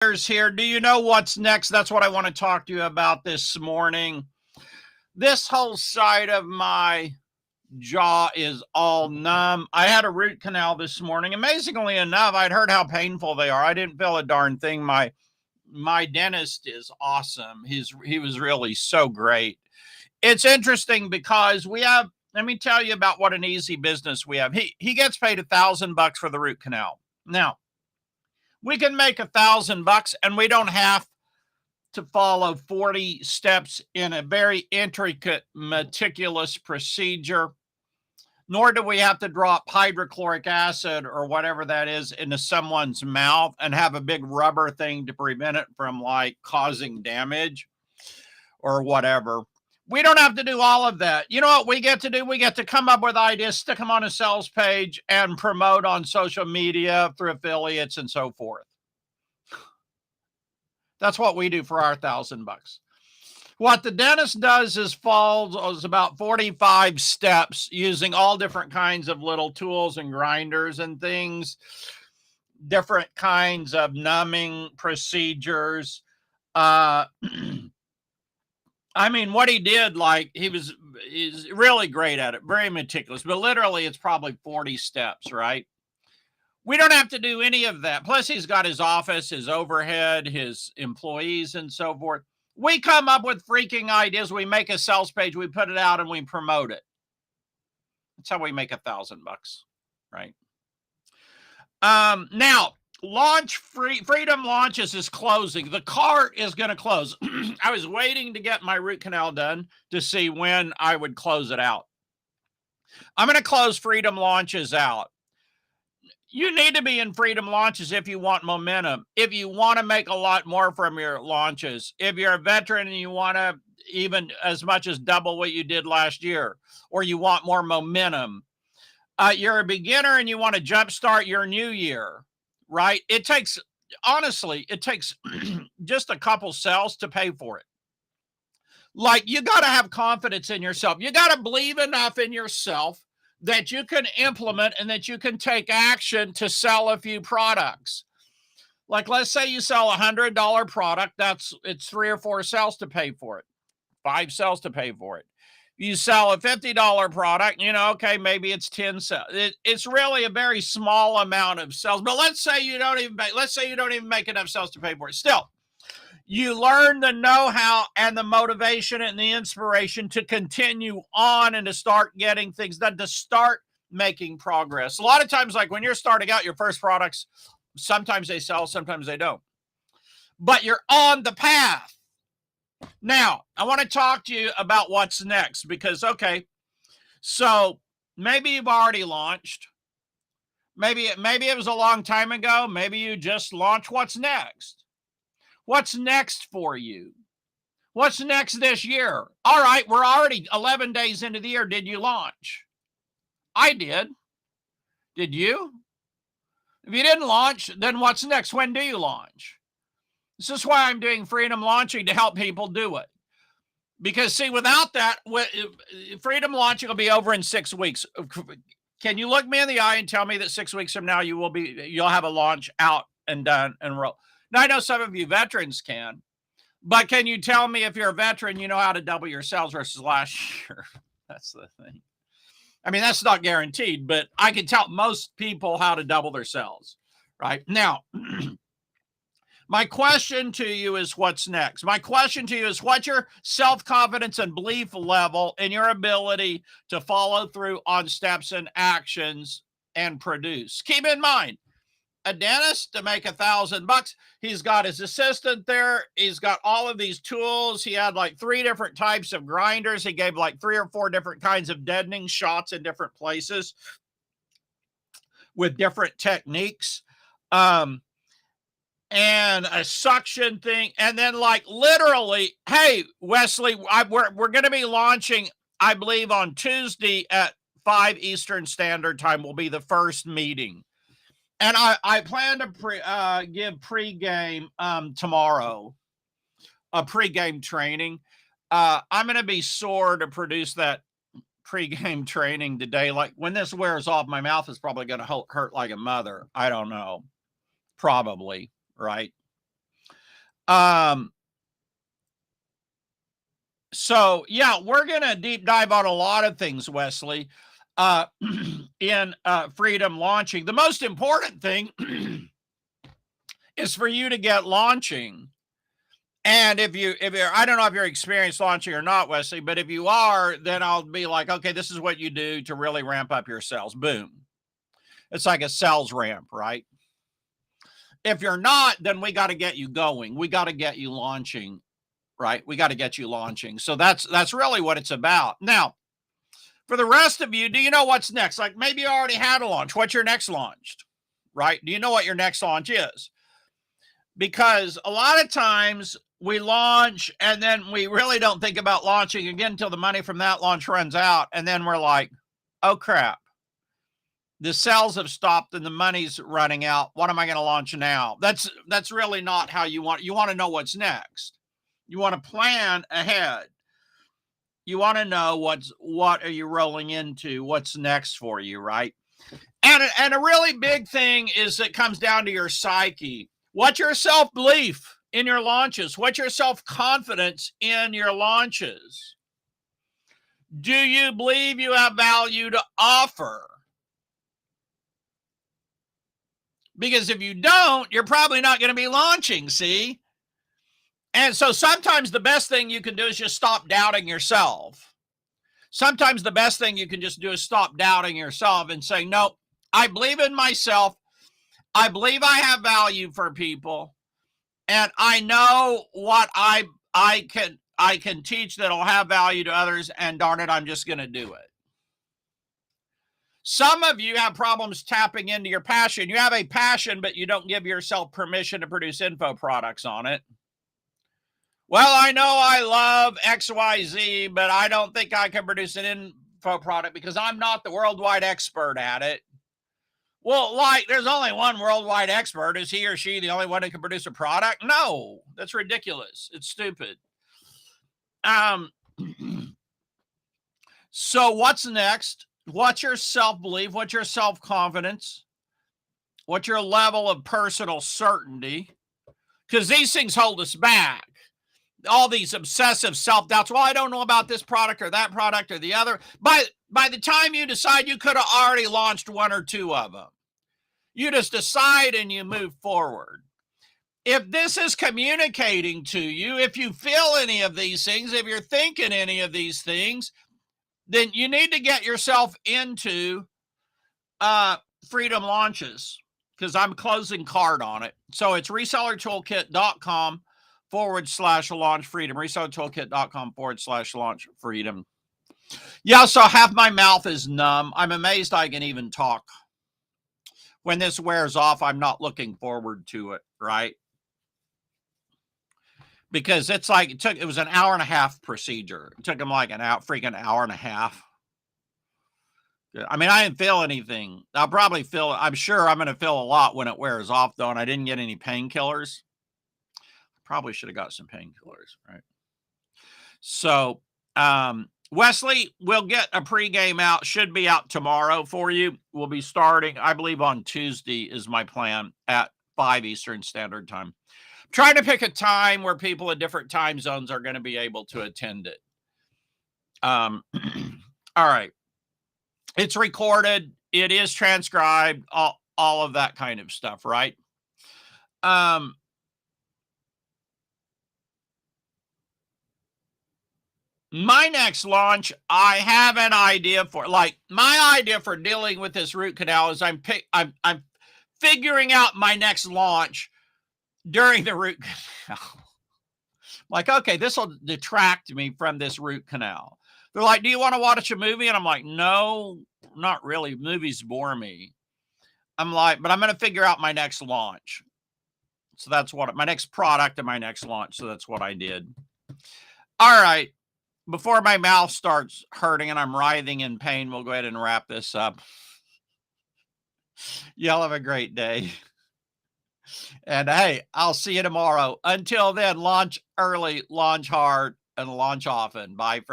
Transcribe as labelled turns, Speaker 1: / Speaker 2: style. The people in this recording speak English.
Speaker 1: Here. Do you know what's next? That's what I want to talk to you about this morning. This whole side of my jaw is all numb. I had a root canal this morning. Amazingly enough, I'd heard how painful they are. I didn't feel a darn thing. My dentist is awesome. He was really so great. It's interesting because let me tell you about what an easy business we have. He gets paid $1,000 for the root canal. Now, we can make $1,000 and we don't have to follow 40 steps in a very intricate, meticulous procedure, nor do we have to drop hydrochloric acid or whatever that is into someone's mouth and have a big rubber thing to prevent it from like causing damage or whatever. We don't have to do all of that. You know what we get to do? We get to come up with ideas, stick them on a sales page, and promote on social media through affiliates and so forth. That's what we do for our $1,000. What the dentist does is follows about 45 steps using all different kinds of little tools and grinders and things, different kinds of numbing procedures. I mean, what he did, like he's really great at it, very meticulous, but literally it's probably 40 steps, right? We don't have to do any of that. Plus, he's got his office, his overhead, his employees, and so forth. We come up with freaking ideas. We make a sales page, we put it out, and we promote it. That's how we make $1,000, right? Now, Freedom Launches is closing. The cart is going to close. I was waiting to get my root canal done to see when I would close it out. I'm going to close Freedom Launches out. You need to be in Freedom Launches if you want momentum, if you want to make a lot more from your launches, if you're a veteran and you want to even as much as double what you did last year, or you want more momentum. You're a beginner and you want to jumpstart your new year, right? It takes just a couple sales to pay for it. Like, you got to have confidence in yourself. You got to believe enough in yourself that you can implement and that you can take action to sell a few products. Like, let's say you sell a $100 product. It's 3 or 4 sales to pay for it, 5 sales to pay for it. You sell a $50 product, okay, maybe it's 10 sales. It's really a very small amount of sales. But let's say you don't even make enough sales to pay for it. Still, you learn the know-how and the motivation and the inspiration to continue on and to start getting things done, to start making progress. A lot of times, like when you're starting out, your first products, sometimes they sell, sometimes they don't. But you're on the path. Now, I want to talk to you about what's next because, okay, so maybe you've already launched. Maybe it was a long time ago. Maybe you just launched. What's next? What's next for you? What's next this year? All right, we're already 11 days into the year. Did you launch? I did. Did you? If you didn't launch, then what's next? When do you launch? This is why I'm doing Freedom Launching, to help people do it. Because, see, without that, Freedom Launching will be over in 6 weeks. Can you look me in the eye and tell me that 6 weeks from now you'll have a launch out and done and roll? Now, I know some of you veterans can, but can you tell me, if you're a veteran, you know how to double your sales versus last year? That's the thing. I mean, that's not guaranteed, but I can tell most people how to double their sales, right? Now, my question to you is, what's next? My question to you is, what's your self-confidence and belief level in your ability to follow through on steps and actions and produce? Keep in mind, a dentist, to make $1,000, he's got his assistant there. He's got all of these tools. He had like 3 different types of grinders. He gave like 3 or 4 different kinds of deadening shots in different places with different techniques. And a suction thing. And then, like, literally, hey, Wesley, we're going to be launching, I believe, on Tuesday at 5 Eastern Standard Time will be the first meeting. And I plan to give pregame tomorrow, a pregame training. I'm going to be sore to produce that pregame training today. Like, when this wears off, my mouth is probably going to hurt like a mother. I don't know. Probably. Right. So yeah, we're gonna deep dive on a lot of things, Wesley, uh, in freedom launching. The most important thing is for you to get launching. And if you're, I don't know if you're experienced launching or not, Wesley, but if you are, then I'll be like, okay, this is what you do to really ramp up your sales. Boom. It's like a sales ramp, right? If you're not, then we got to get you going. We got to get you launching, right? We got to get you launching. So that's really what it's about. Now, for the rest of you, do you know what's next? Like maybe you already had a launch. What's your next launch? Right? Do you know what your next launch is? Because a lot of times we launch and then we really don't think about launching again until the money from that launch runs out. And then we're like, oh crap, the sales have stopped and the money's running out. What am I going to launch now? That's really not how you want to know what's next. You want to plan ahead. You want to know what are you rolling into, what's next for you, right? And a really big thing is it comes down to your psyche. What's your self-belief in your launches? What's your self-confidence in your launches? Do you believe you have value to offer? Because if you don't, you're probably not going to be launching, see? And so sometimes the best thing you can do is just stop doubting yourself. Sometimes the best thing you can just do is stop doubting yourself and say, no, I believe in myself. I believe I have value for people. And I know what I can teach that'll have value to others. And darn it, I'm just going to do it. Some of you have problems tapping into your passion. You have a passion, but you don't give yourself permission to produce info products on it. Well, I know I love XYZ, but I don't think I can produce an info product because I'm not the worldwide expert at it. Well, like, there's only one worldwide expert. Is he or she the only one who can produce a product? No, that's ridiculous. It's stupid. So what's next? What's your self-belief? What's your self-confidence? What's your level of personal certainty? Because these things hold us back. All these obsessive self-doubts. Well, I don't know about this product or that product or the other. By the time you decide, you could have already launched one or two of them. You just decide and you move forward. If this is communicating to you, if you feel any of these things, if you're thinking any of these things, then you need to get yourself into freedom launches because I'm closing card on it. So it's resellertoolkit.com/launch freedom, resellertoolkit.com/launch freedom. Yeah, so half my mouth is numb. I'm amazed I can even talk. When this wears off, I'm not looking forward to it, right? Because it's like it was an hour and a half procedure. It took him like freaking hour and a half. I mean, I didn't feel anything. I'm sure I'm going to feel a lot when it wears off though. And I didn't get any painkillers. Probably should have got some painkillers, right? So, Wesley, we'll get a pregame out. Should be out tomorrow for you. We'll be starting, I believe, on Tuesday is my plan at 5 Eastern Standard Time. Trying to pick a time where people in different time zones are going to be able to attend it. All right. It's recorded. It is transcribed. All of that kind of stuff, right? My next launch, I have an idea for. Like my idea for dealing with this root canal is I'm figuring out my next launch during the root canal. Like, okay, this will detract me from this root canal. They're like, do you want to watch a movie? And I'm like, no, not really. Movies bore me. I'm like, but I'm going to figure out my next launch. So that's what my next product and my next launch. So that's what I did. All right. Before my mouth starts hurting and I'm writhing in pain, we'll go ahead and wrap this up. Y'all have a great day. And hey, I'll see you tomorrow. Until then, launch early, launch hard, and launch often. Bye for now.